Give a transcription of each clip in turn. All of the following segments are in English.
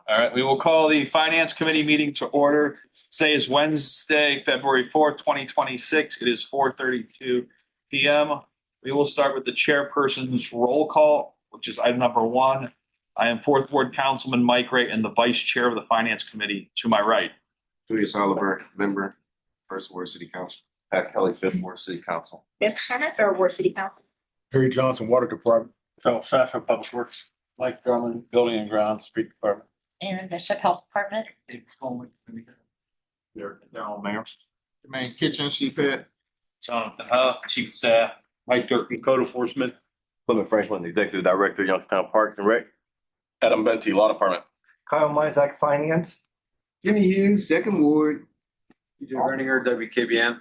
All right, we will call the Finance Committee meeting to order. Today is Wednesday, February 4th, 2026. It is 4:32 PM. We will start with the chairperson's roll call, which is item number one. I am Fourth Ward Councilman Mike Ray and the Vice Chair of the Finance Committee to my right. Julius Oliver, member, First Ward City Council. Pat Kelly, Fifth Ward City Council. Biff Turner, Third Ward City Council. Harry Johnson, Water Department. Phil Sasser, Public Works. Mike Drummond, Building and Grounds, Street Department. Aaron Bishop, Health Department. Darrell Mayor. Jermaine Kitchen, CPAD. Jonathan Huff, Chief of Staff. Mike Durkin, Code Enforcement. Clement Franklin, Executive Director, Youngstown Parks and Rec. Adam Benty, Law Department. Kyle Mizek, Finance. Jimmy Hughes, Second Ward. TJ Berninger, WKBN.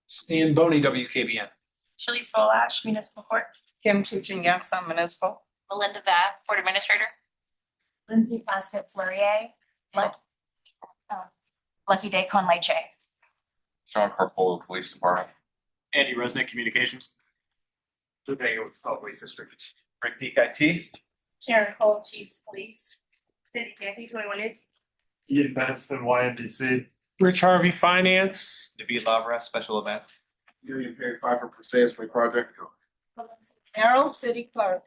Stan Boney, WKBN. Shalice Bolash, Municipal Court. Kim Tuchin Youngstown Municipal. Melinda Vab, Court Administrator. Lindsay Plaskett Flurier. Lucky Day Con Leche. Sean Carpolo, Police Department. Andy Resnick, Communications. Today with Solid Waste District. Rick Deek, IT. Sharon Cole, Chiefs Police. City County 21 is. Ian Benston, YMDC. Rich Harvey, Finance. David Lavra, Special Events. William Perry Pfeiffer, Passairs Way Project. Errol, City Clerk.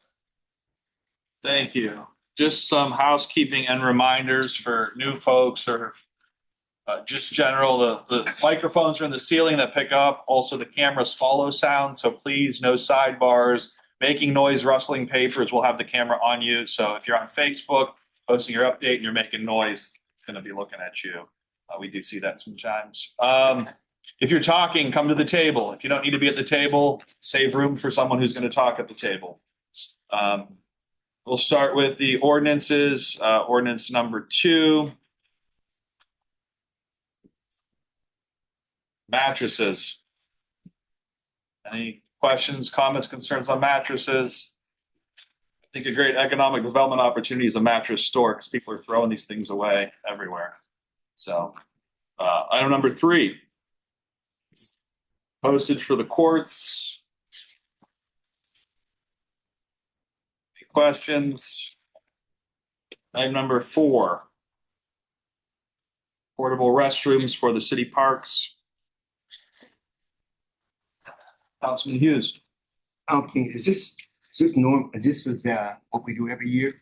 Thank you. Just some housekeeping and reminders for new folks or just general, the microphones are in the ceiling that pick up. Also, the cameras follow sound, so please, no sidebars. Making noise, rustling papers, we'll have the camera on you. So if you're on Facebook, posting your update and you're making noise, it's going to be looking at you. We do see that sometimes. If you're talking, come to the table. If you don't need to be at the table, save room for someone who's going to talk at the table. We'll start with the ordinances. Ordinance number 2. Mattresses. Any questions, comments, concerns on mattresses? I think a great economic development opportunity is a mattress store because people are throwing these things away everywhere. So, item number 3. Postage for the courts. Any questions? Item number 4. Portable restrooms for the city parks. Councilman Hughes. Okay, is this norm, this is what we do every year?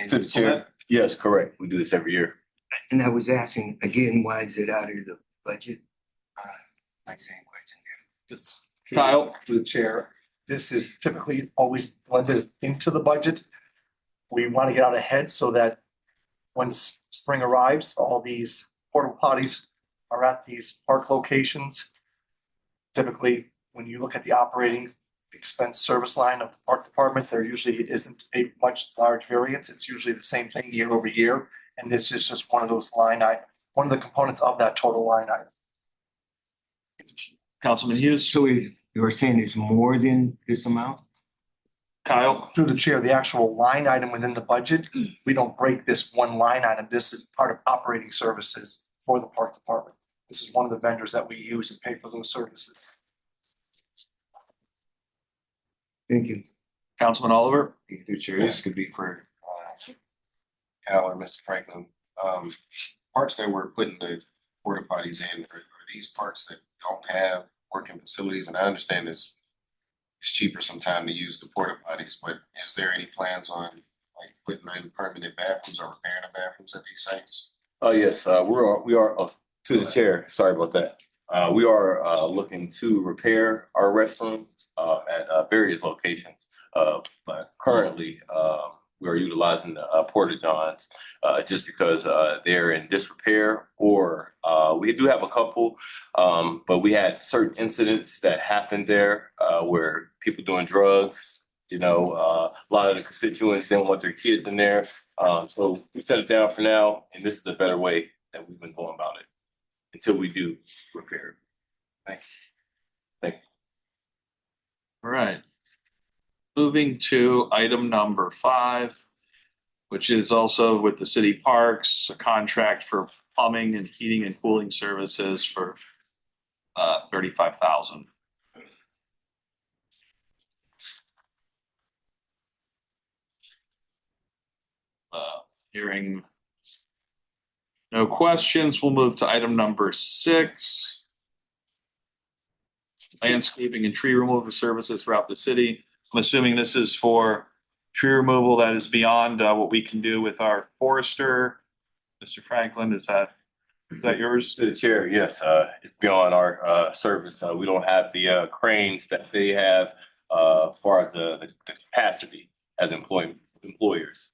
To the chair. Yes, correct. We do this every year. And I was asking again, why is it out of the budget? My same question there. Just Kyle. to the chair. This is typically always blended into the budget. We want to get out ahead so that once spring arrives, all these porta potties are at these park locations. Typically, when you look at the operating expense service line of the park department, there usually isn't a much large variance. It's usually the same thing year over year. And this is just one of those one of the components of that total line item. Councilman Hughes. So you're saying there's more than this amount? Kyle. Through the chair, the actual line item within the budget, we don't break this one line item. This is part of operating services for the park department. This is one of the vendors that we use and pay for those services. Thank you. Councilman Oliver. Thank you, Chair. This could be for Cal or Mr. Franklin. Parks that we're putting the porta potties in are these parks that don't have working facilities, and I understand it's cheaper sometimes to use the porta potties, but is there any plans on like putting in permanent bathrooms or repairing the bathrooms at these sites? Oh, yes, we are to the chair. Sorry about that. We are looking to repair our restrooms at various locations. But currently, we are utilizing the porta johns just because they're in disrepair, or we do have a couple, but we had certain incidents that happened there where people doing drugs. A lot of the constituents didn't want their kids in there, so we shut it down for now. And this is a better way that we've been going about it until we do repair. Thank you. All right. Moving to item number 5, which is also with the city parks, a contract for plumbing and heating and cooling services for $35,000. Hearing no questions, we'll move to item number 6. Landscaping and tree removal services throughout the city. I'm assuming this is for tree removal that is beyond what we can do with our forester. Mr. Franklin, is that yours? To the chair, yes, it's beyond our service. We don't have the cranes that they have as far as the capacity as employers.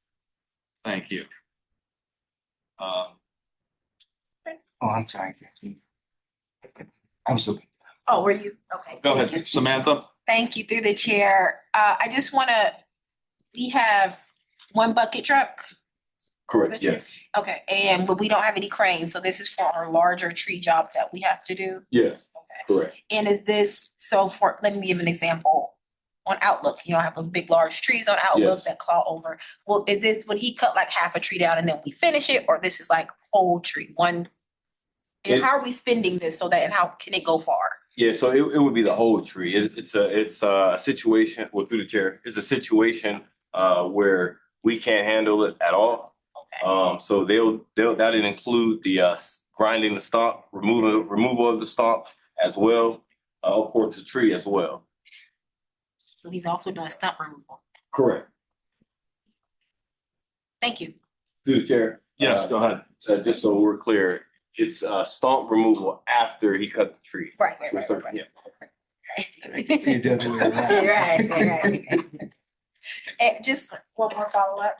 Thank you. Oh, I'm sorry. I was looking. Oh, were you? Okay. Go ahead, Samantha. Thank you through the chair. I just we have one bucket truck. Correct, yes. Okay, but we don't have any cranes, so this is for our larger tree jobs that we have to do. Yes, Okay. correct. And is this, let me give an example. On Outlook, you know, I have those big, large trees on Outlook Yes. that claw over. Well, would he cut like half a tree down and then we finish it, or this is like whole tree, one? And how are we spending this and how can it go far? Yeah, so it would be the whole tree. It's a situation, well, through the chair, it's a situation where we can't handle it at all. Okay. So that'll include the grinding the stump, removal of the stump as well, of course, the tree as well. So he's also doing stump removal. Correct. Thank you. Through the chair. Yes, go ahead. So just so we're clear, it's stump removal after he cut the tree. Right. Yeah. I can see it the other way around. Right. And just one more follow-up.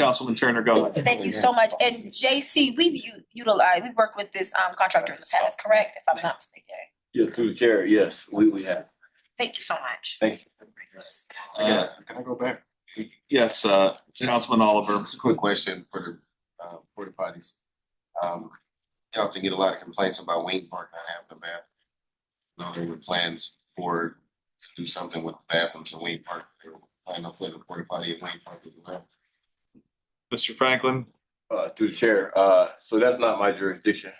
Councilman Turner, go ahead. Thank you so much. And JC, we've worked with this contractor in the past, correct? If I'm not mistaken. Yeah, through the chair, yes, we have. Thank you so much. Thank you. Can I go back? Yes, Councilman Oliver. Just a quick question for the porta potties. You often get a lot of complaints about Wayne Park not having the bathroom. No, there were plans to do something with the bathrooms in Wayne Park. They were planning on putting a porta potty in Wayne Park as well. Mr. Franklin. Through the chair, so that's not my jurisdiction.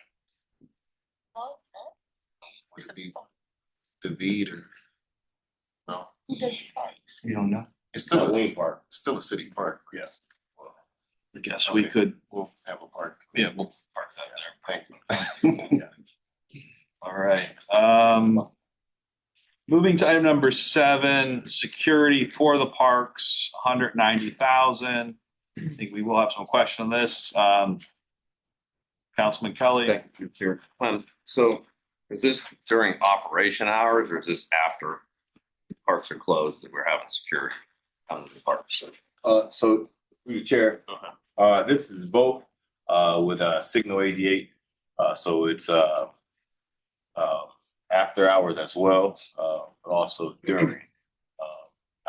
Would it be David or? No, You don't know? it's still Wayne Park. still a city park. Yeah. I guess we could, We'll have a park. yeah, we'll park that there. Thank you. All right. Moving to item number 7, security for the parks, $190,000. I think we will have some question on this. Councilman Kelly. Thank you, Chair. So is this during operation hours or is this after parks are closed and we're having security on the parks? So through the chair, this is both with Signal 88. So it's after hours as well, but also during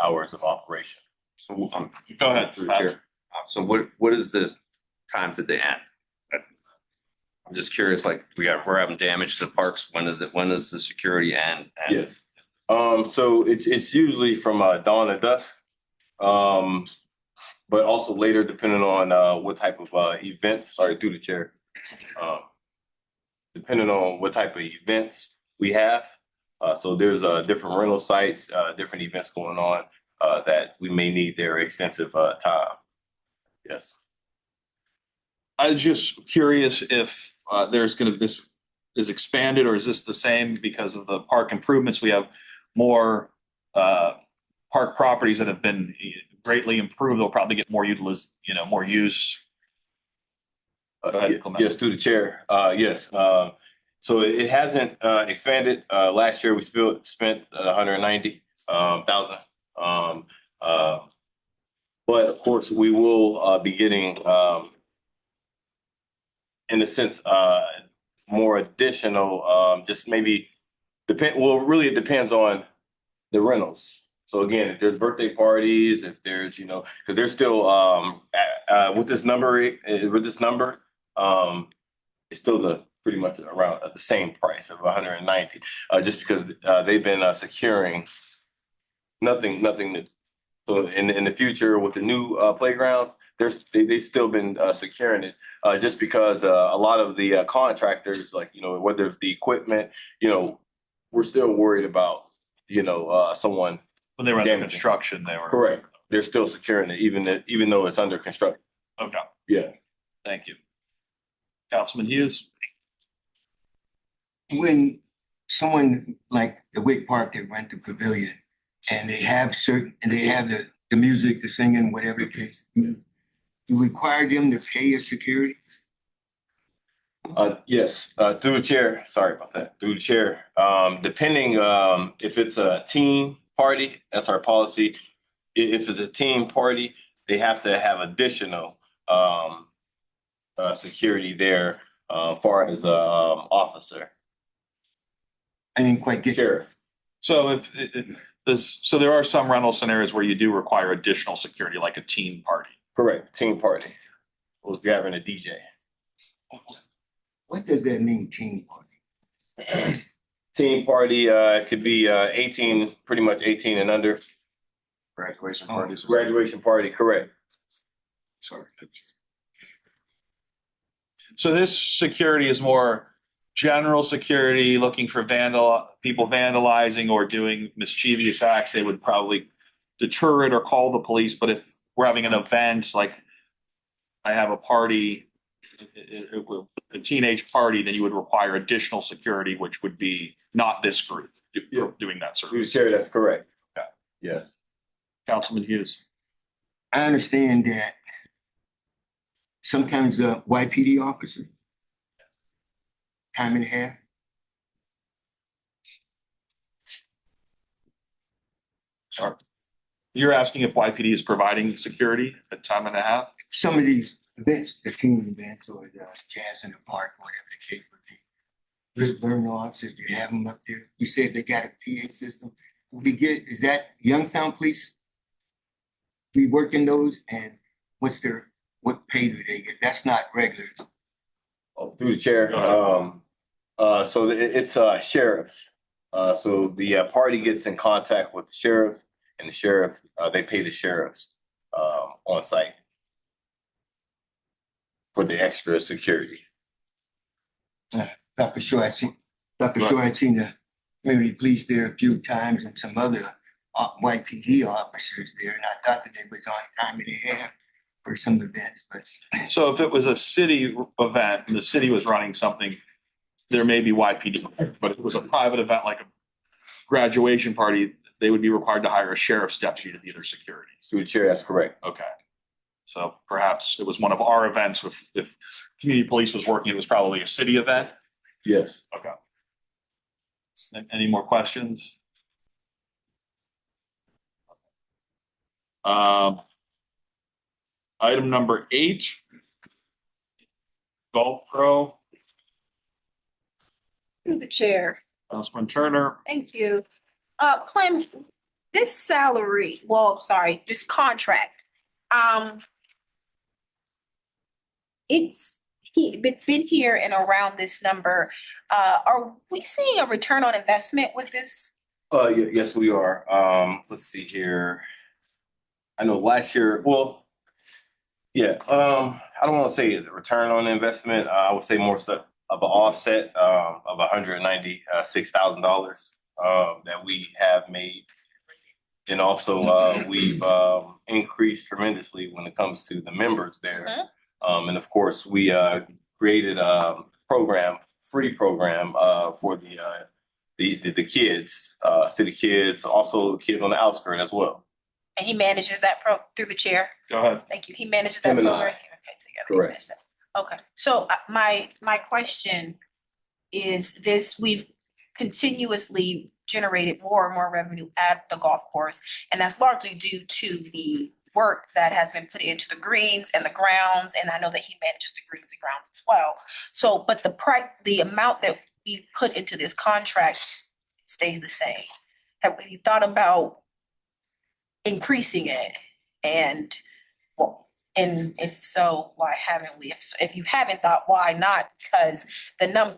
hours of operation. So Go ahead. through the chair. So what is the times at the end? I'm just curious, like we're having damage to the parks. When does the security end? And Yes. So it's usually from dawn to dusk. But also later depending on what type of events, sorry, through the chair. Depending on what type of events we have. So there's different rental sites, different events going on that we may need their extensive time. Yes. I'm just curious if this is expanded or is this the same because of the park improvements? We have more park properties that have been greatly improved. They'll probably get more more use. Go ahead, Clement. Yes, through the chair. Yes. So it hasn't expanded. Last year we spent 190,000. But of course we will be getting in a sense more additional just maybe really it depends on the rentals. So again, if there's birthday parties, if there's because there's still with this number it's still pretty much around the same price of 190 just because they've been securing nothing that. So in the future with the new playgrounds, they've still been securing it just because a lot of the contractors, like whether it's the equipment, we're still worried about someone. When they were under damaging. construction, they were. Correct. They're still securing it even though it's under construction. Okay. Yeah. Thank you. Councilman Hughes? When someone like the Wick Park, they rent the pavilion and they have the music, the singing, whatever the case, you require them to pay a security? Yes, through the chair, sorry about that, through the chair. Depending, if it's a team party, that's our policy. If it's a team party, they have to have additional, security there, far as, officer. I didn't quite get. Sheriff. So so there are some rental scenarios where you do require additional security, like a team party. Correct, team party. Well, if you're having a DJ. What does that mean, team party? Team party, it could be, 18, pretty much 18 and under. Graduation parties. Graduation party, correct. Sorry. So this security is more general security, looking for people vandalizing or doing mischievous acts. They would probably deter it or call the police. But if we're having an event, like I have a party, a teenage party, then you would require additional security, which would be not this group doing that Through the service. chair, that's correct. Okay. Yes. Councilman Hughes? I understand that sometimes the YPD officer, time and a half. Sorry. You're asking if YPD is providing security at time and a half? Some of these events, the team events or the jazz in the park, whatever the case would be. Just learn officers, you have them up there. You said they got a PA system. Is that Youngstown Police? We working those and what pay do they get? That's not regular. Oh, through the chair, so it's, sheriffs. So the, party gets in contact with the sheriff and the sheriff, they pay the sheriffs, on site for the extra security. Dr. Shaw, I seen the community police there a few times and some other YPD officers there, and I thought that they was on time and a half for some events, but So if it was a city event and the city was running something, there may be YPD. But if it was a private event like a graduation party, they would be required to hire a sheriff's deputy to be their security. Through the chair, that's correct. Okay. So perhaps it was one of our events. If community police was working, it was probably a city event. Yes. Okay. Any more questions? Item number 8. Golf Pro, Through the chair. Councilman Turner. Thank you. Clem, this salary, this contract, it's been here and around this number. Are we seeing a return on investment with this? Yes, we are. Let's see here. I know last year, well, yeah, I don't want to say the return on investment. I would say more so of an offset, of $196,000, that we have made. And also, we've, increased tremendously when it comes to the members there. And of course, we, created a free program, for the kids, city kids, also kids on the outskirts as well. And he manages that through the chair? Go ahead. Thank you. He manages that Him and I. program? Okay, together. He Correct. manages that. Okay, so my question is this: we've continuously generated more and more revenue at the golf course, and that's largely due to the work that has been put into the greens and the grounds, and I know that he manages the greens and grounds as well. So, but the amount that we put into this contract stays the same. Have you thought about increasing it? And and if so, why haven't we? If you haven't thought, why not? Because I'm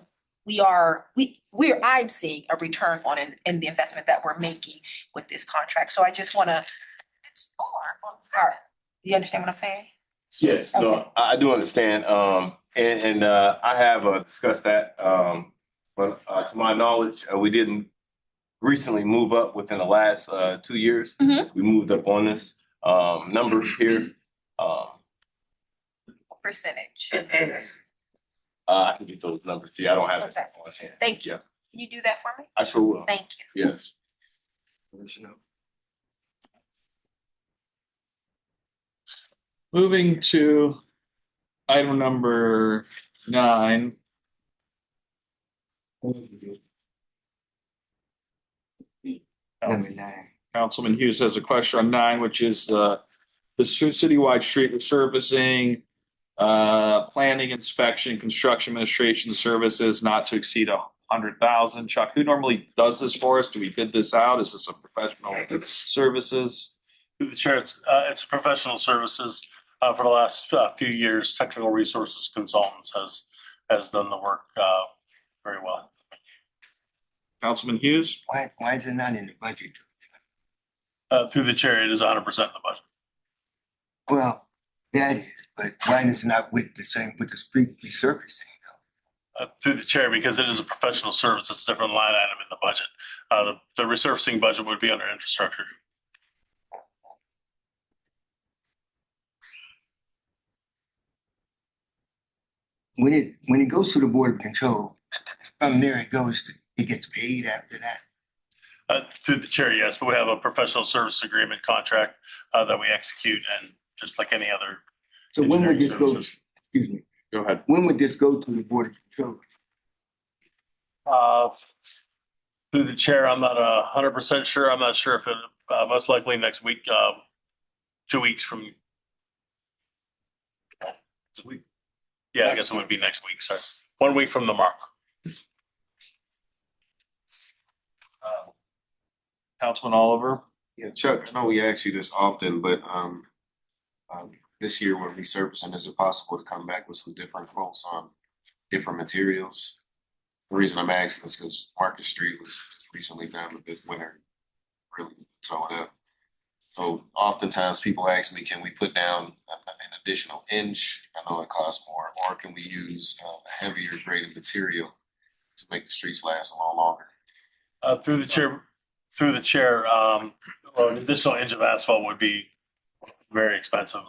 seeing a return in the investment that we're making with this contract. So I just want to explore. You understand what I'm saying? Yes, no, I do understand. And I have discussed that. But to my knowledge, we didn't recently move up within the last 2 years. Mhm. We moved up on this number here. percentage? I can get those numbers. See, I don't have it. Okay. on hand. Thank you. Yeah, Can you do that for me? I sure will. Thank you. Yes. Moving to item number 9. Number 9. Councilman Hughes has a question on 9, which is the citywide street resurfacing, planning, inspection, construction administration services not to exceed 100,000. Chuck, who normally does this for us? Do we bid this out? Is this a professional services? Through the chair, it's professional services. For the last few years, Technical Resources Consultants has done the work very well. Councilman Hughes? Why is it not in the budget? Through the chair, it is 100% in the budget. Well, that is, but why is it not with the street resurfacing? Through the chair, because it is a professional service, it's a different line item in the budget. The resurfacing budget would be under infrastructure. When it goes to the Board of Control, from there it gets paid after that. Through the chair, yes, but we have a professional service agreement contract that we execute, and just like any other. So when would this engineering go, services. excuse me, Go ahead. when would this go to the Board of Control? Through the chair, I'm not 100% sure. I'm not sure if it, most likely next week, 2 weeks from. Yeah, I guess it would be next week, sorry. 1 week from the mark. Councilman Oliver? Yeah, Chuck, I know we ask you this often, but this year when resurfacing, is it possible to come back with some different quotes on different materials? The reason I'm asking is because Market Street was just recently done with this winter, really towed up. So oftentimes people ask me, can we put down an additional inch? I know it costs more, or can we use a heavier grade material to make the streets last a lot longer? Through the chair, well, an additional inch of asphalt would be very expensive,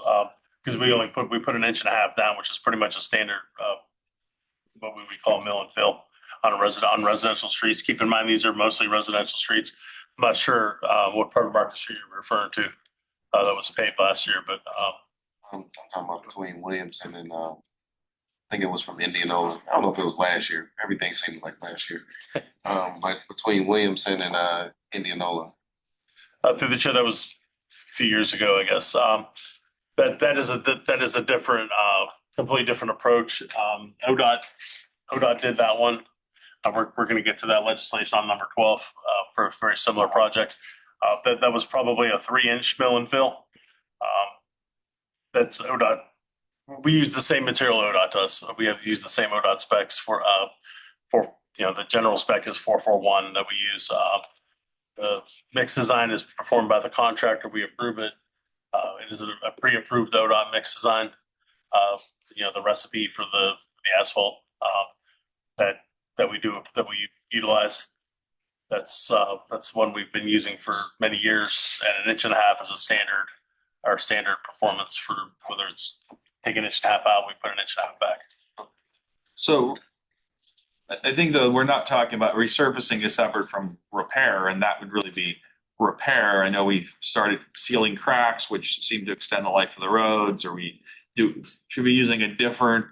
because we put an inch and a half down, which is pretty much a standard, what we would call mill and fill on residential streets. Keep in mind, these are mostly residential streets. I'm not sure what part of Market Street you're referring to that was paved last year, but I'm talking about between Williamson and I think it was from Indianola. I don't know if it was last year. Everything seemed like last year. But between Williamson and Indianola. through the chair, that was a few years ago, I guess. That is a different, completely different approach. ODOT did that one. We're going to get to that legislation on number 12 for a very similar project. That was probably a 3-inch mill and fill. That's ODOT. We use the same material ODOT does. We have used the same ODOT specs for the general spec is 441 that we use. The mix design is performed by the contractor. We approve it. It is a pre-approved ODOT mix design. The recipe for the asphalt that we utilize. That's one we've been using for many years, and an inch and a half is our standard performance for whether it's take an inch and a half out, we put an inch and a half back. So I think though, we're not talking about resurfacing is separate from repair, and that would really be repair. I know we've started sealing cracks, which seem to extend the life of the roads, or should we be using a different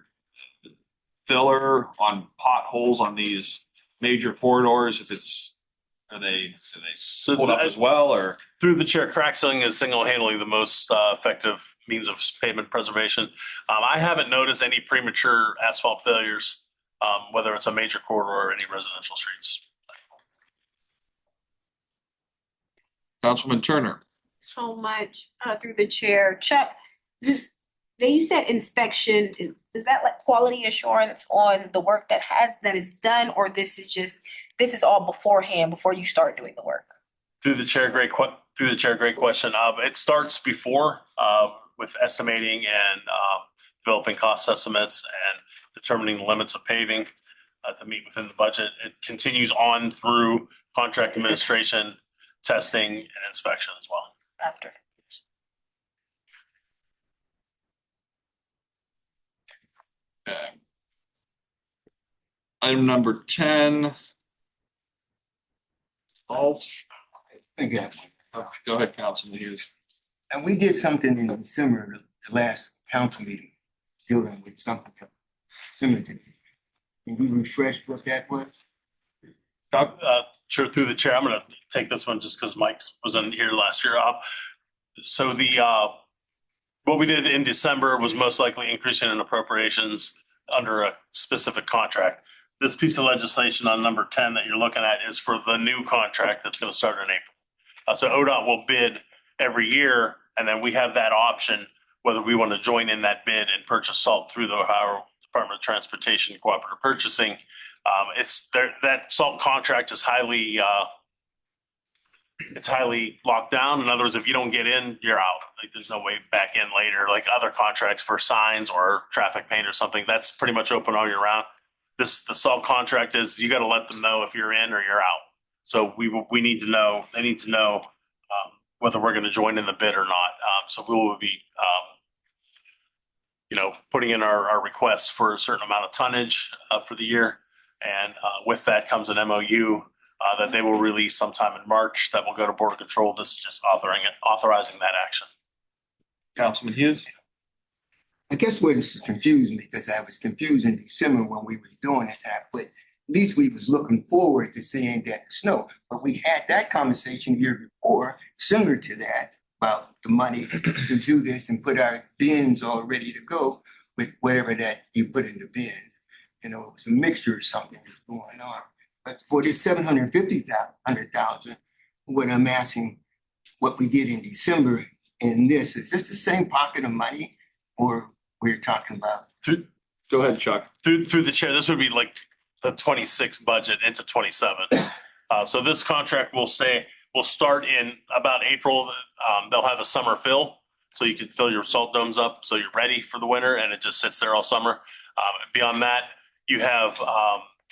filler on potholes on these major corridors are they pulled up as well, or? Through the chair, crack sealing is single-handedly the most effective means of pavement preservation. I haven't noticed any premature asphalt failures, whether it's a major corridor or any residential streets. Councilman Turner? So much through the chair. Chuck, you said inspection, is that like quality assurance on the work that is done, or this is all beforehand before you start doing the work? Through the chair, great question. It starts before with estimating and developing cost estimates and determining the limits of paving to meet within the budget. It continues on through contract administration, testing, and inspection as well. After. Item number 10. Salt. Again, Go ahead, Councilman Hughes. and we did something in December, the last council meeting, dealing with something similar to this. Can you refresh what that was? Sure, through the chair, I'm gonna take this one just because Mike's was in here last year. So what we did in December was most likely increasing in appropriations under a specific contract. This piece of legislation on number 10 that you're looking at is for the new contract that's gonna start in April. So ODOT will bid every year, and then we have that option whether we want to join in that bid and purchase salt through the Ohio Department of Transportation Cooperative Purchasing. That salt contract is highly locked down. In other words, if you don't get in, you're out. Like there's no way back in later, like other contracts for signs or traffic paint or something. That's pretty much open all year round. The salt contract is you got to let them know if you're in or you're out. So we need to know, they need to know whether we're going to join in the bid or not. So we will be, putting in our requests for a certain amount of tonnage for the year. And with that comes an MOU that they will release sometime in March that will go to Border Control. This is just authorizing that action. Councilman Hughes. I guess what confused me, because I was confused in December when we were doing it, but at least we was looking forward to seeing that snow. But we had that conversation year before, similar to that, about the money to do this and put our bins all ready to go with whatever that you put in the bin. It was a mixture of something that's going on. But for this 750,000, what I'm asking, what we did in December in this, is this the same pocket of money or we're talking about? Go ahead, Chuck. Through the chair, this would be like the 26 budget into 27. So this contract will start in about April. They'll have a summer fill, so you can fill your salt domes up so you're ready for the winter, and it just sits there all summer. Beyond that, you have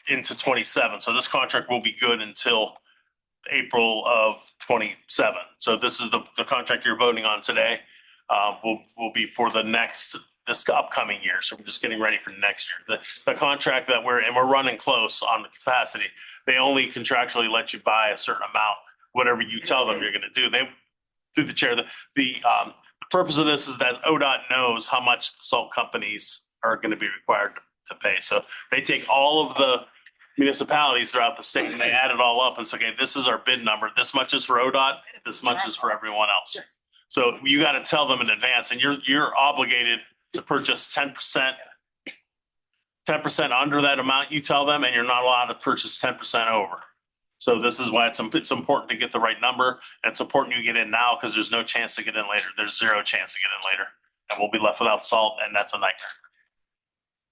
into 27. So this contract will be good until April of 27. So this is the contract you're voting on today. Will be for this upcoming year. So we're just getting ready for next year. The contract that we're running close on the capacity. They only contractually let you buy a certain amount, whatever you tell them you're going to do. Through the chair, the purpose of this is that ODOT knows how much the salt companies are going to be required to pay. So they take all of the municipalities throughout the state and they add it all up and say, okay, this is our bid number. This much is for ODOT. This much is for everyone else. So you got to tell them in advance, and you're obligated to purchase 10% under that amount you tell them, and you're not allowed to purchase 10% over. So this is why it's important to get the right number. And it's important you get in now because there's no chance to get in later. There's zero chance to get in later, and we'll be left without salt, and that's a nightmare.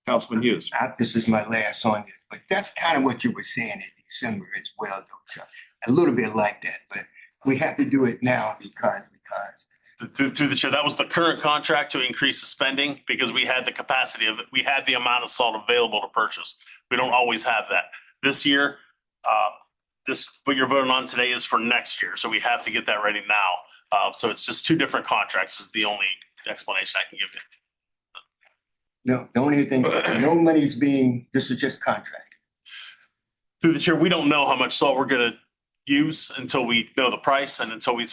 Councilman Hughes. This is my last on it, but that's kind of what you were saying in December as well, though, Chuck. A little bit like that, but we have to do it now because. Through the chair, that was the current contract to increase the spending because we had the capacity of it. We had the amount of salt available to purchase. We don't always have that. This year, what you're voting on today is for next year. So we have to get that ready now. So it's just two different contracts is the only explanation I can give you. No, the only thing, no money's this is just contract. Through the chair, we don't know how much salt we're going to use until we know the price and until we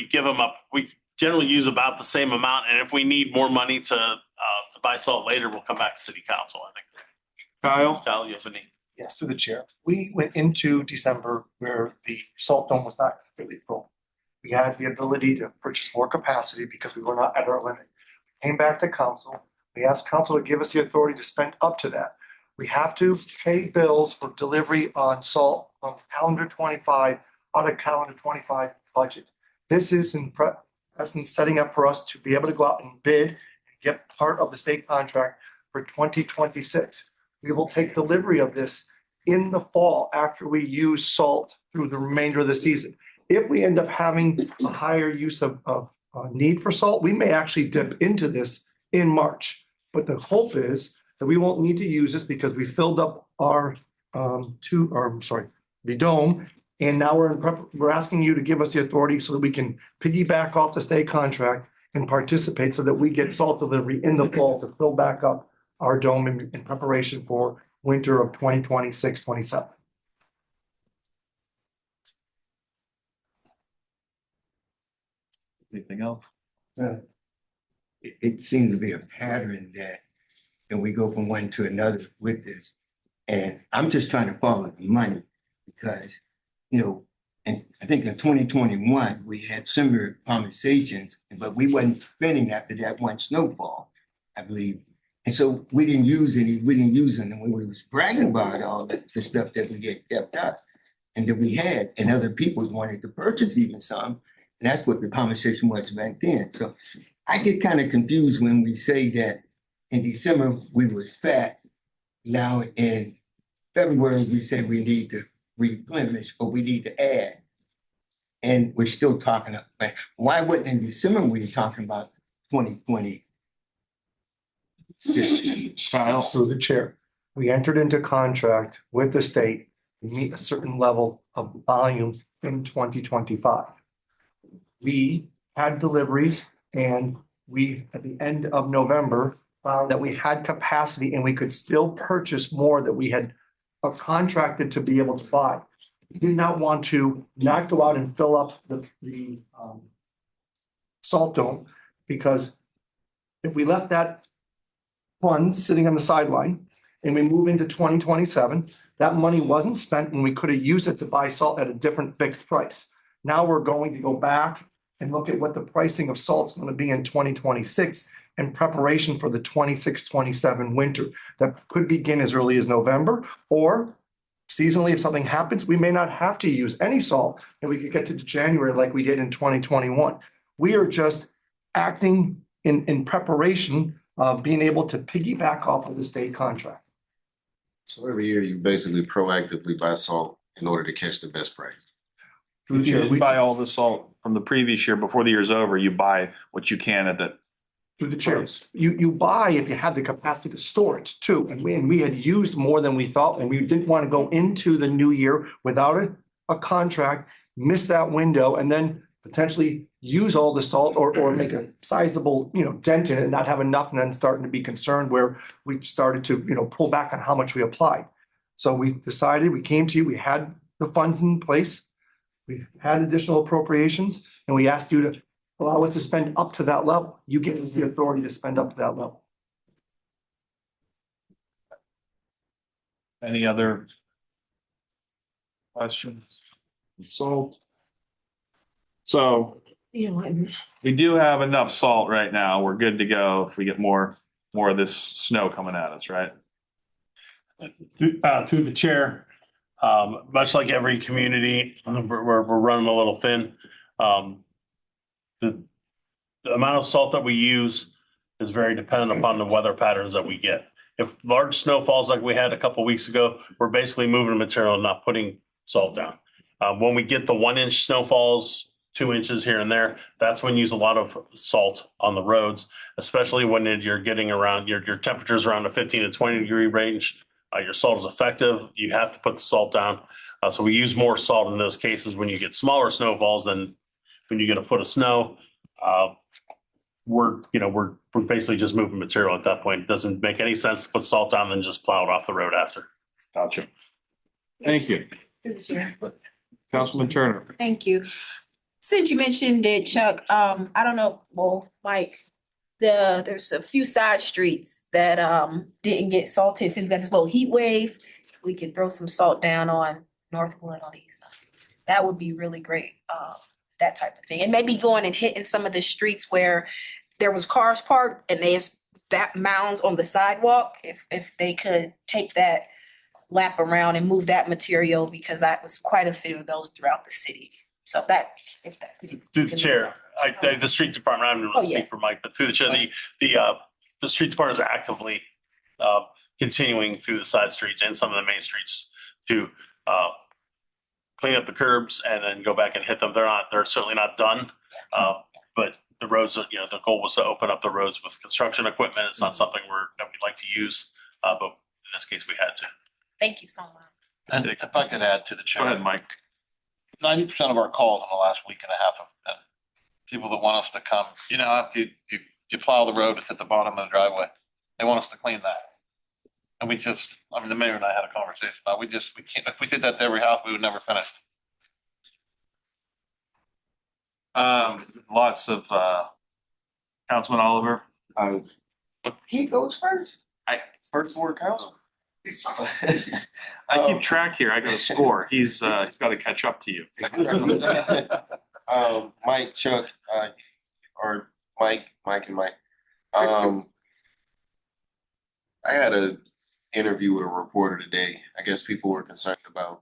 give them up. We generally use about the same amount. And if we need more money to buy salt later, we'll come back to city council, I think. Kyle, you have any? Yes, through the chair. We went into December where the salt dome was not completely full. We had the ability to purchase more capacity because we were not at our limit. We came back to council. We asked council to give us the authority to spend up to that. We have to pay bills for delivery on salt from calendar 25 out of calendar 25 budget. This is in essence setting up for us to be able to go out and bid and get part of the state contract for 2026. We will take delivery of this in the fall after we use salt through the remainder of the season. If we end up having a higher use of need for salt, we may actually dip into this in March. But the hope is that we won't need to use this because we filled up our the dome. And now we're asking you to give us the authority so that we can piggyback off the state contract and participate so that we get salt delivery in the fall to fill back up our dome in preparation for winter of 2026-27. Anything else? It seems to be a pattern and we go from one to another with this. And I'm just trying to follow the money because, and I think in 2021, we had similar conversations, but we wasn't spending after that one snowfall, I believe. And so we didn't use any, and when we was bragging about all the stuff that we had kept up and that we had, and other people wanted to purchase even some. And that's what the conversation was back then. So I get kind of confused when we say that in December we were fat. Now in February we say we need to replenish or we need to add. And we're still talking about, why wasn't in December we were talking about 2020? Kyle, through the chair, we entered into contract with the state to meet a certain level of volume in 2025. We had deliveries and we, at the end of November, found that we had capacity and we could still purchase more that we had contracted to be able to buy. We did not want to not go out and fill up the salt dome, because if we left that funds sitting on the sideline and we move into 2027, that money wasn't spent and we could have used it to buy salt at a different fixed price. Now we're going to go back and look at what the pricing of salt is going to be in 2026 in preparation for the 26-27 winter. That could begin as early as November, or seasonally, if something happens, we may not have to use any salt and we could get to January like we did in 2021. We are just acting in preparation of being able to piggyback off of the state contract. So every year you basically proactively buy salt in order to catch the best price. If you buy all the salt from the previous year before the year's over, you buy what you can at the. Through the chairs, you buy if you have the capacity to store it too. And we had used more than we thought, and we didn't want to go into the new year without a contract, miss that window, and then potentially use all the salt or make a sizable, dent in it and not have enough, and then starting to be concerned where we started to, pull back on how much we applied. So we decided, we came to you, we had the funds in place. We had additional appropriations, and we asked you to allow us to spend up to that level. You give us the authority to spend up to that level. Any other questions? So we do have enough salt right now. We're good to go if we get more of this snow coming at us, right? Through the chair, much like every community, we're running a little thin. The amount of salt that we use is very dependent upon the weather patterns that we get. If large snowfalls like we had a couple weeks ago, we're basically moving material, not putting salt down. When we get the 1-inch snowfalls, 2 inches here and there, that's when you use a lot of salt on the roads, especially when you're getting around your temperatures around the 15 to 20 degree range. Your salt is effective. You have to put the salt down. So we use more salt in those cases. When you get smaller snowfalls than when you get a foot of snow, we're basically just moving material at that point. It doesn't make any sense to put salt down and just plow it off the road after. Gotcha. Thank you. Councilman Turner. Thank you. Since you mentioned it, Chuck, I don't know, well, Mike, there's a few side streets that didn't get salted. Since we got this little heat wave, we could throw some salt down on Northwood on these. That would be really great. That type of thing. And maybe going and hitting some of the streets where there was cars parked and there's that mounds on the sidewalk. If they could take that lap around and move that material, because that was quite a few of those throughout the city. So Through the chair, the street department, I don't want to speak for Mike, but through the chair, the street department is actively continuing through the side streets and some of the main streets to clean up the curbs and then go back and hit them. They're certainly not done. But the roads, the goal was to open up the roads with construction equipment. It's not something that we'd like to use, but in this case we had to. Thank you so much. And if I could add to the chair. Go ahead, Mike. 90% of our calls in the last week and a half have been people that want us to come, after you plow the road, it's at the bottom of the driveway. They want us to clean that. And we just, I mean, the mayor and I had a conversation about, we can't, if we did that to every house, we would never finish. Lots of, Councilman Oliver. He goes first. First ward council. I keep track here. I got a score. He's got to catch up to you. Mike, Chuck, or Mike and Mike. I had a interview with a reporter today. I guess people were concerned about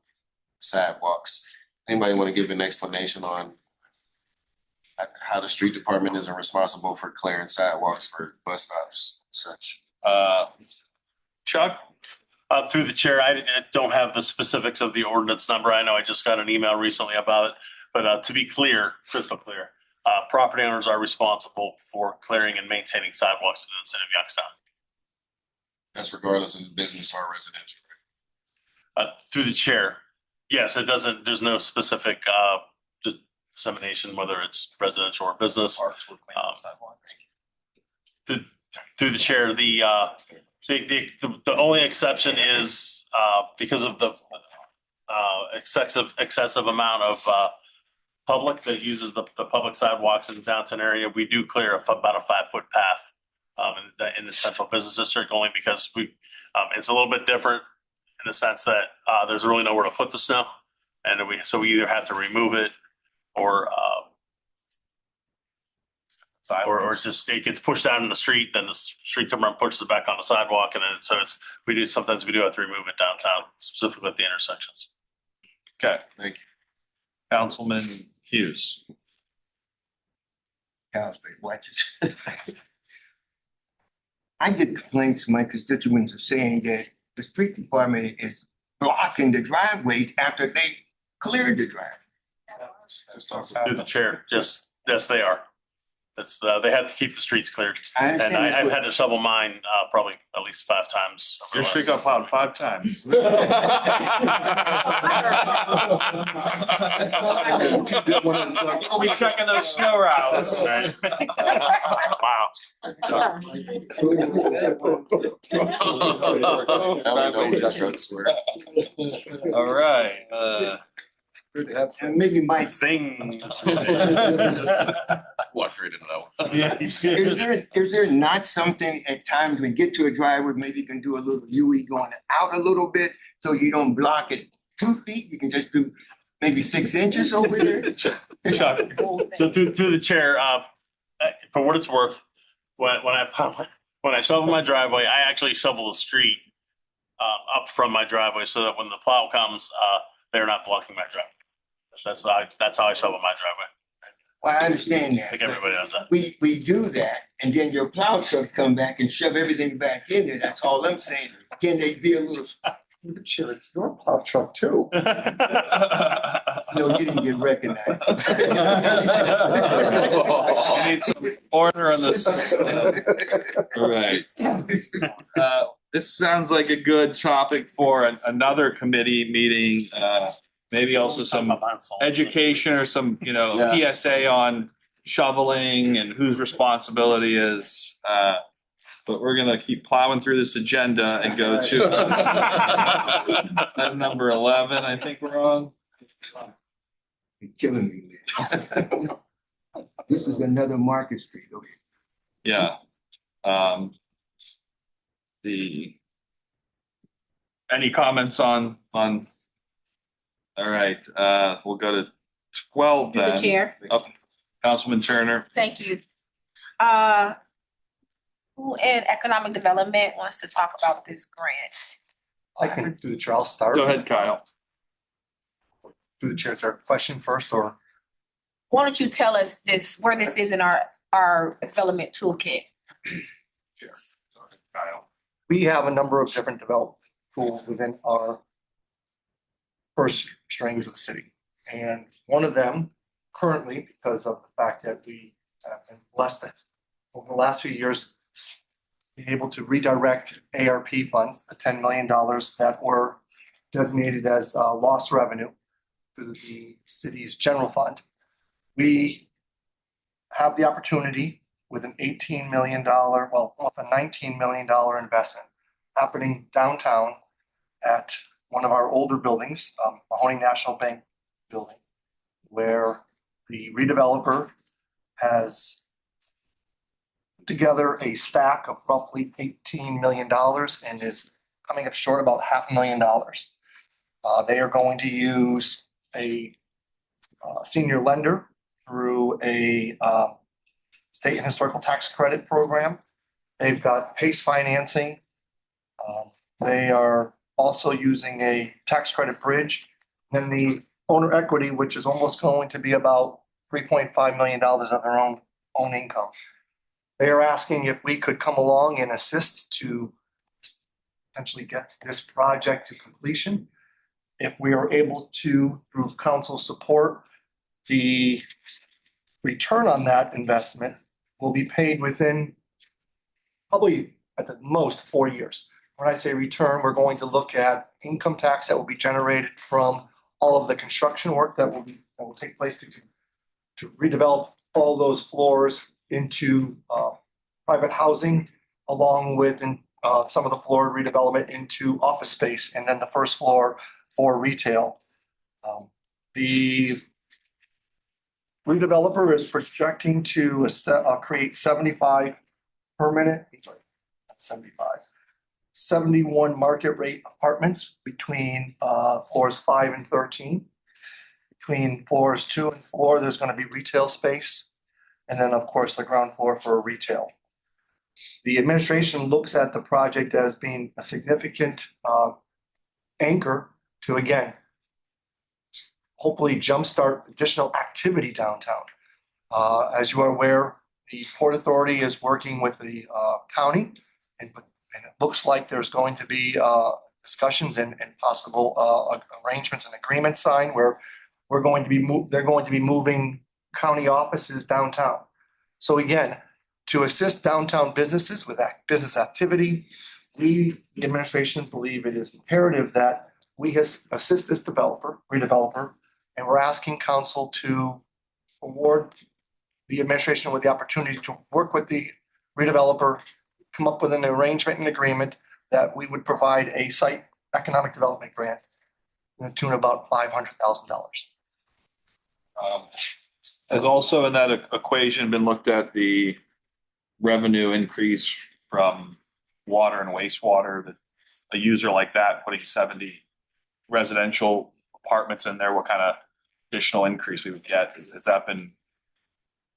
sidewalks. Anybody want to give an explanation on how the street department isn't responsible for clearing sidewalks for bus stops and such? Chuck? Through the chair, I don't have the specifics of the ordinance number. I know I just got an email recently about it. But to be clear, crystal clear, property owners are responsible for clearing and maintaining sidewalks within the city of Youngstown. That's regardless of the business or residential. Through the chair, yes, it doesn't, there's no specific dissemination, whether it's residential or business. Through the chair, the only exception is because of the excessive amount of public that uses the public sidewalks in the downtown area. We do clear about a 5-foot path in the central business district, only because it's a little bit different in the sense that there's really nowhere to put the snow, and so we either have to remove it or just it gets pushed out in the street, then the street department pushes it back on the sidewalk, and then so we do have to remove it downtown, specifically at the intersections. Okay. Thank you. Councilman Hughes. Councilman, watch it. I get complaints from my constituents of saying that the street department is blocking the driveways after they cleared the drive. Through the chair, yes, they are. They have to keep the streets cleared. I And understand. I've had to shovel mine probably at least 5 times. over Your the street last- got plowed 5 times. We'll be checking those snow routes. Right. Wow. Now we know what your trucks were. All right. And maybe my Zing. Walked right into that one. Yeah. Is there not something at times when you get to a driveway, maybe you can do a little UE going out a little bit so you don't block it 2 feet? You can just do maybe 6 inches over there? Chuck, so through the chair, for what it's worth, when I shovel my driveway, I actually shovel the street up from my driveway so that when the plow comes, they're not blocking my driveway. That's how I shovel my driveway. Well, I understand I think that. everybody does that. We do that, and then your plow trucks come back and shove everything back in there. That's all I'm saying. Can they be a little, Sure, it's your plow truck too. no, you didn't get recognized. We need some order on this. All right. This sounds like a good topic for another committee meeting. Maybe also some education or some, PSA on shoveling and whose responsibility is. But we're gonna keep plowing through this agenda and go to item number 11. I think we're on. You're killing me, man. This is another Market Street, okay? Yeah. Any comments on? All right, we'll go to 12 Through the then. chair. Up, Councilman Turner. Thank you. Who in economic development wants to talk about this grant? I can do the chair. I'll start. Go ahead, Kyle. Do the chair. Is there a question first or? Why don't you tell us where this is in our development toolkit? Kyle. We have a number of different development tools within our purse strings of the city. And one of them currently, because of the fact that we have been blessed over the last few years, be able to redirect ARP funds, the $10 million that were designated as lost revenue to the city's general fund. We have the opportunity with an $18 million, well, a $19 million investment, happening downtown at one of our older buildings, Mahoning National Bank building, where the redeveloper has put together a stack of roughly $18 million and is coming up short about $500,000. They are going to use a senior lender through a state and historical tax credit program. They've got PACE financing. They are also using a tax credit bridge. Then the owner equity, which is almost going to be about $3.5 million of their own income. They are asking if we could come along and assist to potentially get this project to completion. If we are able to, through council support, the return on that investment will be paid within probably at the most 4 years. When I say return, we're going to look at income tax that will be generated from all of the construction work that will take place to redevelop all those floors into private housing, along with some of the floor redevelopment into office space, and then the first floor for retail. The redeveloper is projecting to create 75 permanent, sorry, not 75, 71 market rate apartments between floors 5 and 13. Between floors 2 and 4, there's going to be retail space. And then, of course, the ground floor for retail. The administration looks at the project as being a significant anchor to, again, hopefully jumpstart additional activity downtown. As you are aware, the Port Authority is working with the county, and it looks like there's going to be discussions and possible arrangements and agreements signed where they're going to be moving county offices downtown. So again, to assist downtown businesses with business activity, we, the administration, believe it is imperative that we assist this redeveloper, and we're asking council to award the administration with the opportunity to work with the redeveloper, come up with an arrangement and agreement that we would provide a site economic development grant in the tune of about $500,000. Has also in that equation been looked at the revenue increase from water and wastewater, that a user like that putting 70 residential apartments in there, what kind of additional increase we would get? Has that been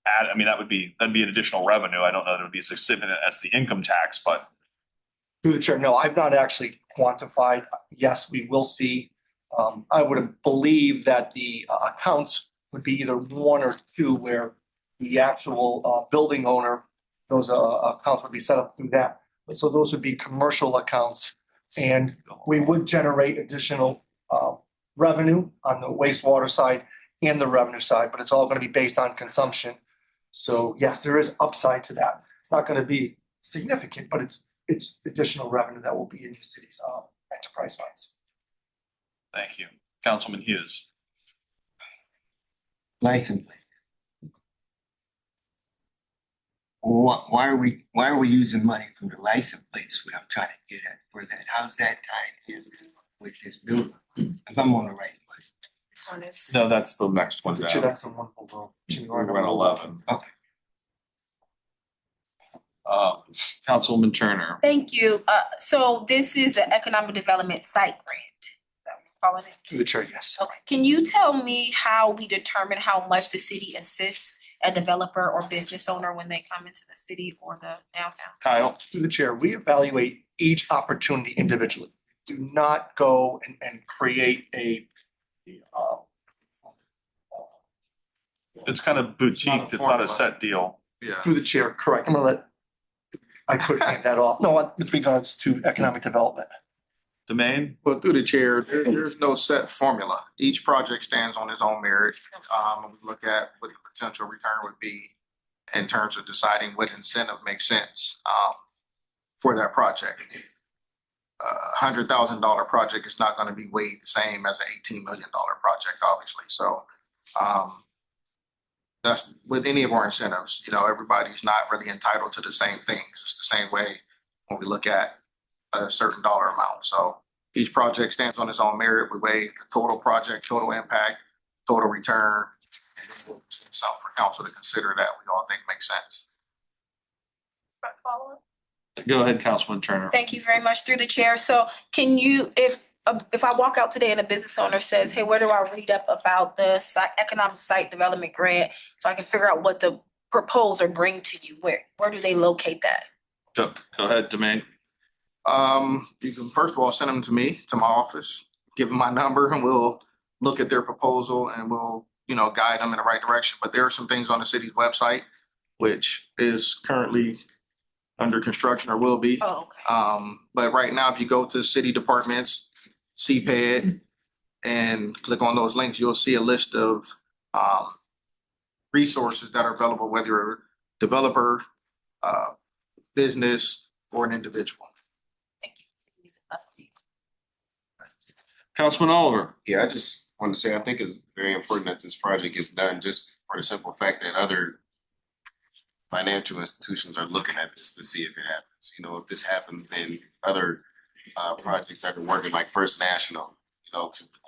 added? I mean, that'd be an additional revenue. I don't know that it would be as significant as the income tax, but. Through the chair, no, I've not actually quantified. Yes, we will see. I would believe that the accounts would be either 1 or 2 where the actual building owner, those accounts would be set up through that. So those would be commercial accounts, and we would generate additional revenue on the wastewater side and the revenue side, but it's all going to be based on consumption. So yes, there is upside to that. It's not going to be significant, but it's additional revenue that will be in the city's enterprise funds. Thank you. Councilman Hughes. License plate. Why are we using money from the license plates? What I'm trying to get at for that. How's that tied in with this building? If I'm on the right one. This one is. No, that's the next one Chair, down. that's the one below. We're at 11. Okay. Councilman Turner. Thank you. So this is an economic development site grant. Is that what you're calling it? Through the chair, yes. Okay, can you tell me how we determine how much the city assists a developer or business owner when they come into the city or the downtown? Kyle. Through the chair, we evaluate each opportunity individually. Do not go and create a It's kind of boutique. It's not a set deal. through the chair, correct. I could hand that off. No, with regards to economic development. Domain. Well, through the chair, there's no set formula. Each project stands on its own merit. We look at what the potential return would be in terms of deciding what incentive makes sense for that project. $100,000 project is not going to be weighed the same as an $18 million project, obviously. So that's with any of our incentives. You know, everybody's not really entitled to the same things. It's the same way when we look at a certain dollar amount. So each project stands on its own merit. We weigh the total project, total impact, total return. And this is something for council to consider that we all think makes sense. Go ahead, Councilman Turner. Thank you very much through the chair. So can you, if I walk out today and a business owner says, hey, where do I read up about the economic site development grant? So I can figure out what to propose or bring to you. Where do they locate that? Go ahead, Domain. You can first of all send them to me, to my office, give them my number, and we'll look at their proposal and we'll, guide them in the right direction. But there are some things on the city's website, which is currently under construction or will be. Oh, okay. But right now, if you go to city departments, CPED, and click on those links, you'll see a list of resources that are available, whether you're a developer, business, or an individual. Thank you. Councilman Oliver. Yeah, I just want to say, I think it's very important that this project is done just for the simple fact that other financial institutions are looking at this to see if it happens. If this happens, then other projects that are working like First National,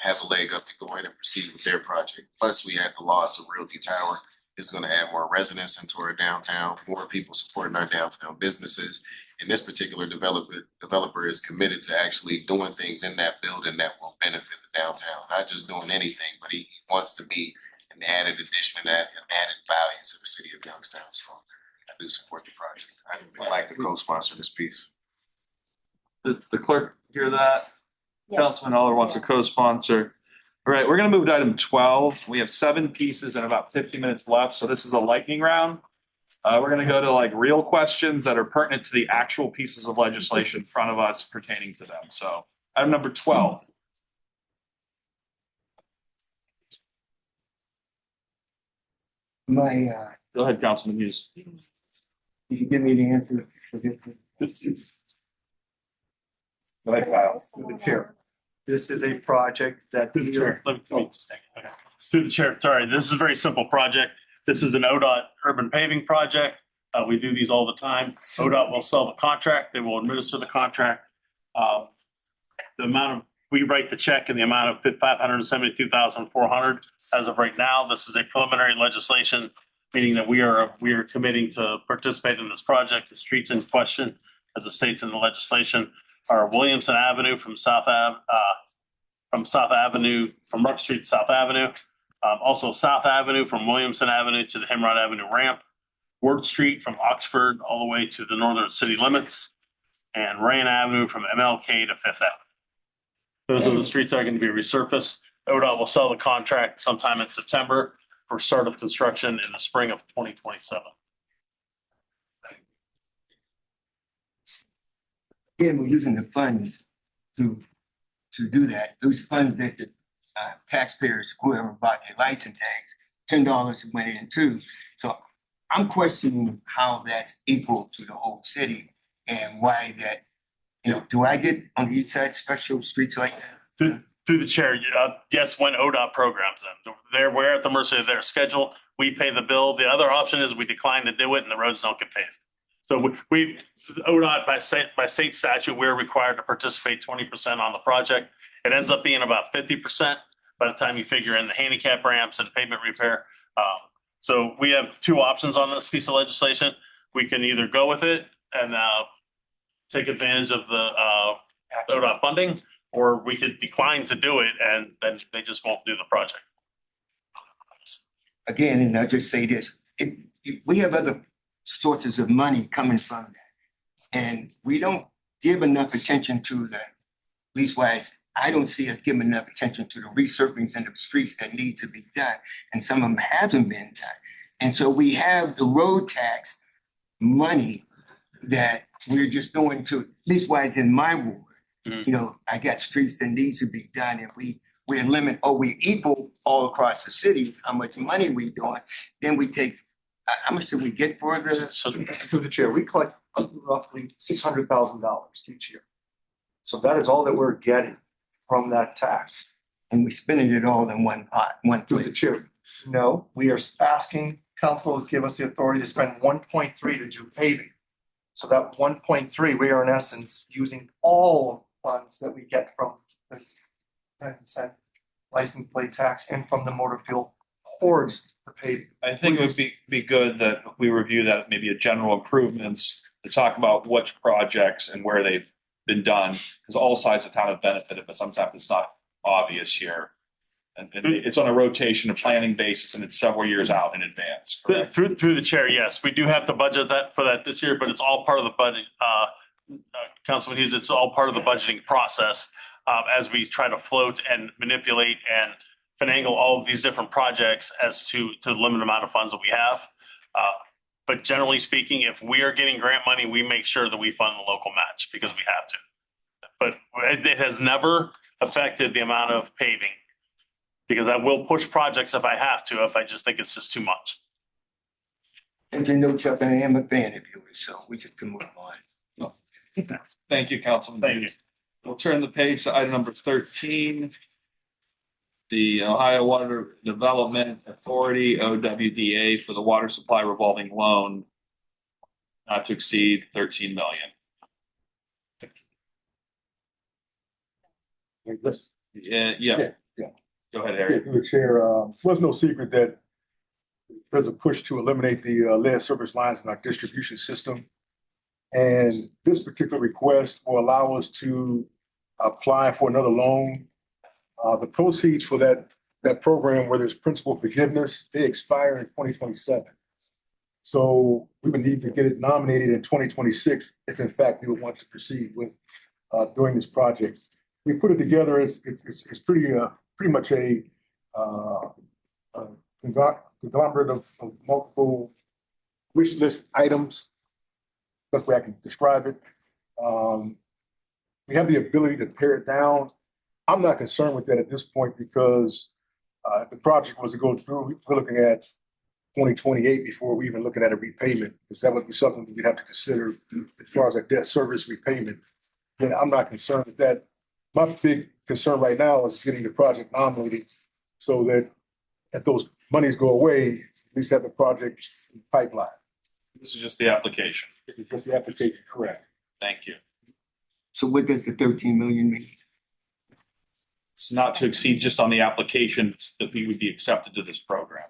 have a leg up to go ahead and proceed with their project. Plus, we had the loss of Realty Tower. It's going to add more residents into our downtown, more people supporting our downtown businesses. And this particular developer is committed to actually doing things in that building that will benefit the downtown, not just doing anything, but he wants to be an added addition and added value to the city of Youngstown. So I do support the project. I'd like to co-sponsor this piece. The clerk hear that? Yes. Councilman Oliver wants a co-sponsor. All right, we're gonna move to item 12. We have 7 pieces and about 50 minutes left, so this is a lightning round. We're gonna go to like real questions that are pertinent to the actual pieces of legislation in front of us pertaining to them. So item number 12. Go ahead, Councilman Hughes. You give me the answer. Go ahead, Kyle. Through the chair. This is a project that. Through the chair, let me just take it. Okay. Through the chair, sorry, this is a very simple project. This is an ODOT urban paving project. We do these all the time. ODOT will sell the contract. They will administer the contract. We write the check in the amount of $572,400 as of right now. This is a preliminary legislation, meaning that we are committing to participate in this project. The streets in question, as it states in the legislation, are Williamson Avenue from Ruck Street to South Avenue. Also South Avenue from Williamson Avenue to the Himrod Avenue ramp. Ward Street from Oxford all the way to the northern city limits. And Rain Avenue from MLK to Fifth Avenue. Those are the streets that are going to be resurfaced. ODOT will sell the contract sometime in September for start of construction in the spring of 2027. Again, we're using the funds to do that. Those funds that the taxpayers, whoever bought their license tags, $10 went in too. So I'm questioning how that's equal to the whole city and why that, do I get on the east side special streets like that? Through the chair, yes, when ODOT programs them, we're at the mercy of their schedule. We pay the bill. The other option is we decline to do it and the roads don't get paved. So we ODOT by state statute, we're required to participate 20% on the project. It ends up being about 50% by the time you figure in the handicap ramps and pavement repair. So we have 2 options on this piece of legislation. We can either go with it and take advantage of the ODOT funding, or we could decline to do it and then they just won't do the project. Again, and I'll just say this, we have other sources of money coming from that. And we don't give enough attention to the, leastwise, I don't see us giving enough attention to the resurfacings in the streets that need to be done. And some of them haven't been done. And so we have the road tax money that we're just going to, leastwise in my ward. I got streets that needs to be done and we equal all across the city, how much money we doing. Then we take, how much do we get for the? Through the chair, we collect roughly $600,000 each year. So that is all that we're getting from that tax. And we spending it all in one pot, Through the chair, no, we are asking council to give us the authority to spend 1.3 to do paving. So that 1.3, we are in essence using all funds that we get from the 10% license plate tax and from the motor fuel towards the paving. I think it would be good that we review that, maybe a general improvements to talk about which projects and where they've been done, because all sides of town have benefited, but sometimes it's not obvious here. And it's on a rotation, a planning basis, and it's several years out in advance. correct? Through the chair, yes, we do have to budget that for that this year, but it's all part of the budget. Councilman Hughes, it's all part of the budgeting process as we try to float and manipulate and finagle all of these different projects as to the limited amount of funds that we have. But generally speaking, if we are getting grant money, we make sure that we fund the local match because we have to. But it has never affected the amount of paving, because I will push projects if I have to, if I just think it's just too much. And you know, Chuck, I am a fan of yours, so we just can move on. Thank you, Councilman. Thank you. We'll turn the page to item number 13. The Ohio Water Development Authority, OWDA, for the water supply revolving loan not to exceed 13 million. Yeah. Go ahead, Harry. Through the chair, it was no secret that there's a push to eliminate the lead service lines in our distribution system. And this particular request will allow us to apply for another loan. The proceeds for that program, where there's principal forgiveness, they expire in 2027. So we would need to get it nominated in 2026 if in fact we would want to proceed with doing this project. We put it together as it's pretty much a conglomerate of multiple wish list items. That's the way I can describe it. We have the ability to pare it down. I'm not concerned with that at this point because if the project was to go through, we're looking at 2028 before we even looking at a repayment, because that would be something we'd have to consider as far as a debt service repayment. Then I'm not concerned with that. My big concern right now is getting the project nominated so that if those monies go away, at least have the project in the pipeline. This is just the application. It's just the application, correct? Thank you. So what does the 13 million mean? It's not to exceed just on the application that we would be accepted to this program.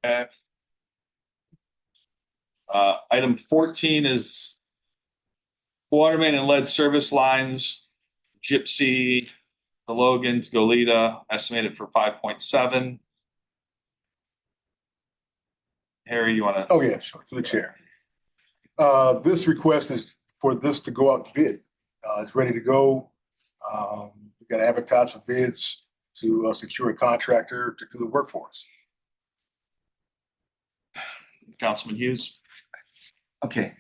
Okay. Item 14 is water main and lead service lines, Gypsy, the Logan to Goleta, estimated for 5.7. Harry, you want to? Oh, yeah, sure, to the chair. This request is for this to go out to bid. It's ready to go. We've got to advertise for bids to secure a contractor to do the work for us. Councilman Hughes. Okay,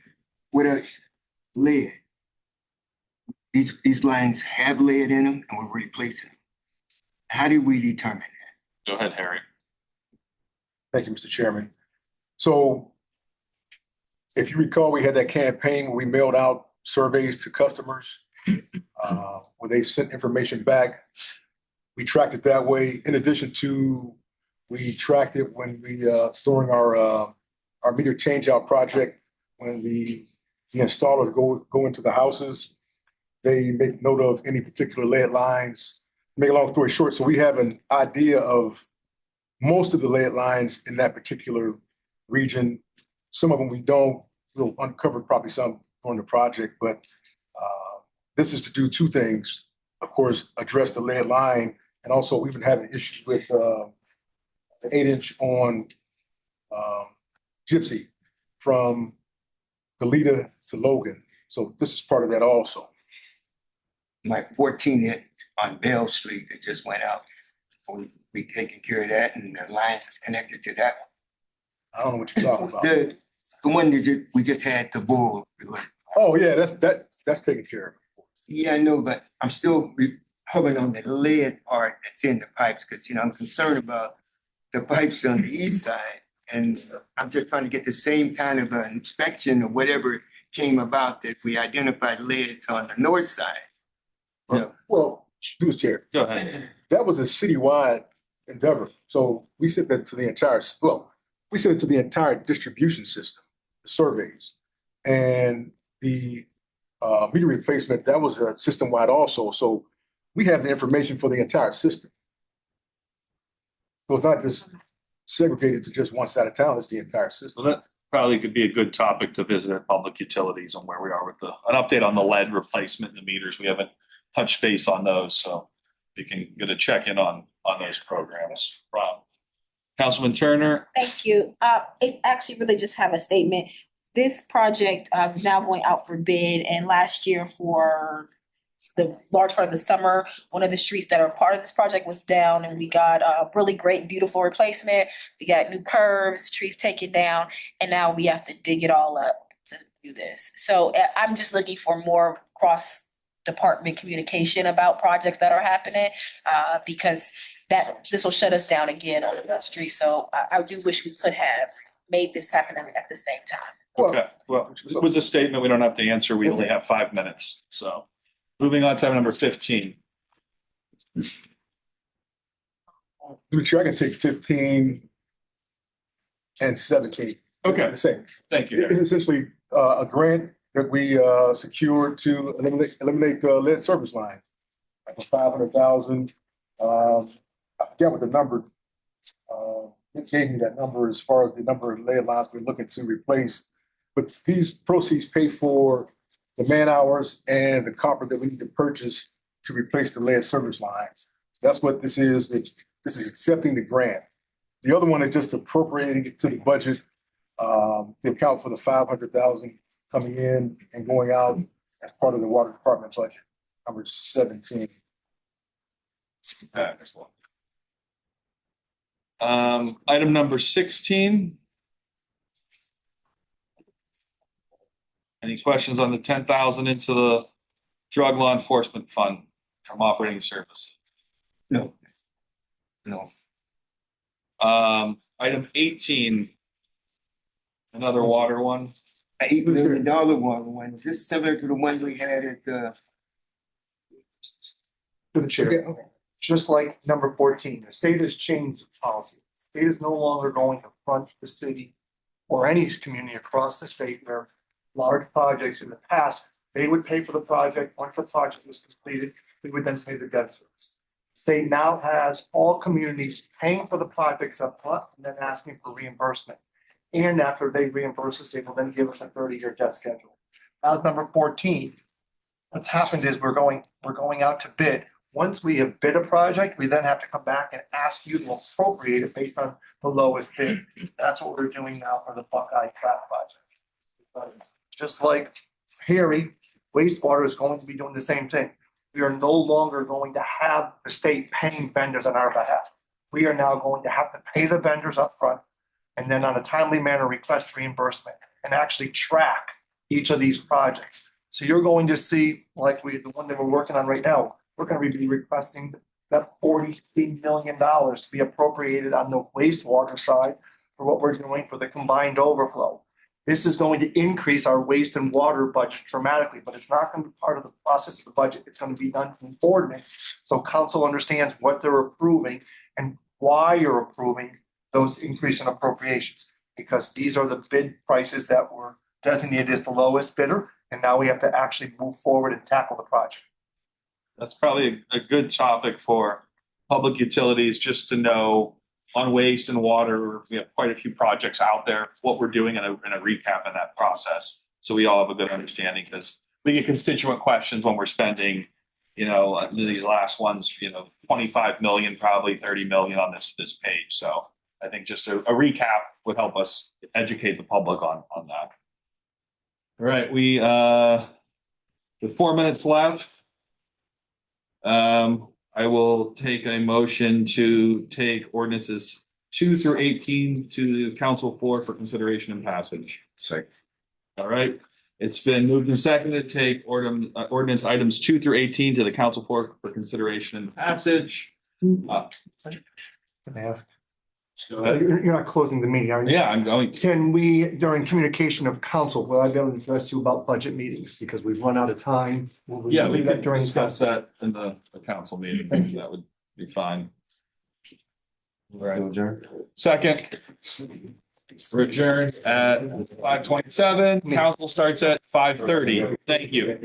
with a lead, these lines have lead in them and we're replacing them. How do we determine that? Go ahead, Harry. Thank you, Mr. Chairman. So if you recall, we had that campaign where we mailed out surveys to customers where they sent information back. We tracked it that way. In addition to, we tracked it when we during our meter change out project, when the installers go into the houses, they make note of any particular lead lines. Make a long story short, so we have an idea of most of the lead lines in that particular region. Some of them we don't. We'll uncover probably some on the project, but this is to do two things. Of course, address the lead line, and also we've been having issues with the 8-inch on Gypsy from Goleta to Logan. So this is part of that also. Like 14-inch on Bell Street that just went out. We taking care of that, and the lines is connected to that one. I don't know what you're talking about. The one that we just had to bull. Oh yeah, that's taken care of. Yeah, I know, but I'm still hovering on the lead part that's in the pipes, because I'm concerned about the pipes on the east side, and I'm just trying to get the same kind of inspection or whatever came about that we identified lead on the north side. Yeah. Well, through the chair. Go ahead. that was a citywide endeavor. So we sent that to the entire, well, we sent it to the entire distribution system, the surveys. And the meter replacement, that was a system-wide also. So we have the information for the entire system. So it's not just segregated to just one side of town, it's the entire So system. that probably could be a good topic to visit at Public Utilities on where we are with an update on the lead replacement in the meters. We haven't touched base on those, so you can get a check-in on those programs. Rob. Councilman Turner? Thank you. It actually really just have a statement. This project is now going out for bid, and last year for the large part of the summer, one of the streets that are part of this project was down, and we got a really great, beautiful replacement. We got new curbs, trees taken down, and now we have to dig it all up to do this. So I'm just looking for more cross-department communication about projects that are happening, because this will shut us down again on the street. So I do wish we could have made this happen at the same time. Okay, well, it was a statement we don't have to answer. We only have 5 minutes, so. Moving on to item number 15. Through the chair, I can take 15 and 17. Okay. The same. Thank you. It's essentially a grant that we secured to eliminate lead service lines. Like $500,000. I forget what the number, it gave me that number as far as the number of lead lines we're looking to replace. But these proceeds pay for the man hours and the copper that we need to purchase to replace the lead service lines. So that's what this is. This is accepting the grant. The other one is just appropriating it to the budget to account for the $500,000 coming in and going out as part of the water department budget, number 17. Item number 16. Any questions on the 10,000 into the drug law enforcement fund from operating service? No. Item 18. Another water one. $8 million one. Is this similar to the one we had at To the chair. Just like number 14, the state has changed policy. The state is no longer going to front the city or any community across the state where large projects in the past, they would pay for the project. Once the project was completed, we would then pay the debt service. State now has all communities paying for the projects up front and then asking for reimbursement. And after they reimburse us, they will then give us a 30-year debt schedule. As number 14, what's happened is we're going out to bid. Once we have bid a project, we then have to come back and ask you to appropriate it based on the lowest bid. That's what we're doing now for the Buckeye Trap project. Just like Harry, wastewater is going to be doing the same thing. We are no longer going to have the state paying vendors on our behalf. We are now going to have to pay the vendors up front and then on a timely manner request reimbursement and actually track each of these projects. So you're going to see, like the one that we're working on right now, we're going to be requesting that $43 million to be appropriated on the wastewater side for what we're doing for the combined overflow. This is going to increase our waste and water budget dramatically, but it's not going to be part of the process of the budget. It's going to be done in ordinance. So council understands what they're approving and why you're approving those increase in appropriations, because these are the bid prices that were designated as the lowest bidder. And now we have to actually move forward and tackle the project. That's probably a good topic for public utilities, just to know on waste and water. We have quite a few projects out there, what we're doing and a recap of that process. So we all have a good understanding, because we get constituent questions when we're spending, these last ones, 25 million, probably 30 million on this page. So I think just a recap would help us educate the public on that. All right, with 4 minutes left, I will take a motion to take ordinances 2 through 18 to the council floor for consideration and passage. Second. All right, it's been moved and seconded to take ordinance items 2 through 18 to the council floor for consideration and passage. Can I ask? Go ahead. You're not closing the meeting, are you? Yeah, I'm going to. Can we, during communication of council, will I be able to address you about budget meetings because we've run out of time? Yeah, we can discuss that in the council meeting. That would Be fine. Right. Second. We're adjourned at 5:27. Council starts at 5:30. Thank you.